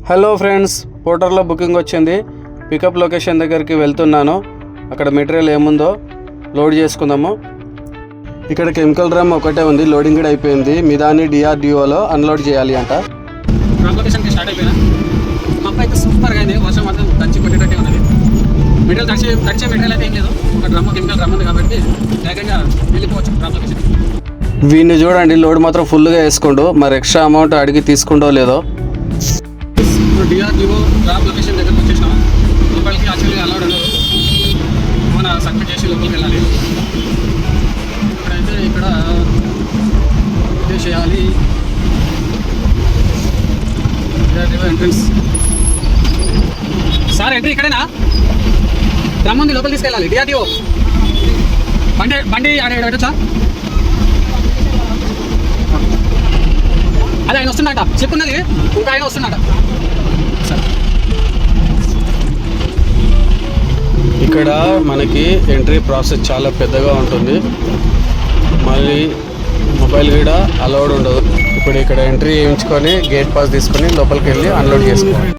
Hello friends, పోర్టర్లో booking వచ్చింది. Pickup location దగ్గరికి వెళ్తున్నాను. అక్కడ మెటీరియల్ ఏముందో లోడ్ చేసుకుందాము. ఇక్కడ కెమికల్ డ్రమ్ ఒకటే ఉంది, లోడింగ్ కూడా అయిపోయింది. మిదాని డిఆర్డిఓలో అన్లోడ్ చేయాలి అంట. లొకేషన్కి స్టార్ట్ అయిపోయినా మా అబ్బాయి అయితే సూపర్గా అయింది. వర్షం మాత్రం దంచి కొట్టేటట్టే ఉన్నది. మెటీరియల్ తడిచే మెటీరియల్ అయితే ఏం లేదు. ఒక డ్రమ్ కెమికల్ డ్రమ్ ఉంది కాబట్టి వేగంగా వెళ్ళిపోవచ్చు డ్రమ్ లొకేషన్. వీడిని చూడండి, లోడ్ మాత్రం ఫుల్గా వేసుకోండు. మరి ఎక్స్ట్రా అమౌంట్ అడిగి తీసుకుంటో లేదో. ఇప్పుడు డిఆర్డిఓ డ్రాప్ లొకేషన్ దగ్గరకు వచ్చేసినాం. లోపలికి యాక్చువల్గా అలౌడ్ ఉండదు, మన సబ్మిట్ చేసి లోపలికి వెళ్ళాలి. ఇప్పుడైతే ఇక్కడ చేయాలి. DRDO entrance. సార్ ఎంట్రీ ఇక్కడేనా? డ్రమ్ ఉంది, లోపలికి తీసుకెళ్ళాలి. డిఆర్డిఓ బండి ఆడ పెట్టచ్చా? అదే ఆయన వస్తున్నట, చెప్పున్నది ఇంకా ఆయన వస్తున్నట. ఇక్కడ మనకి ఎంట్రీ ప్రాసెస్ చాలా పెద్దగా ఉంటుంది. మళ్ళీ మొబైల్ కూడా అలౌడ్ ఉండదు. ఇప్పుడు ఇక్కడ ఎంట్రీ చేయించుకొని గేట్ పాస్ తీసుకొని లోపలికి వెళ్ళి అన్లోడ్ చేసుకోవాలి.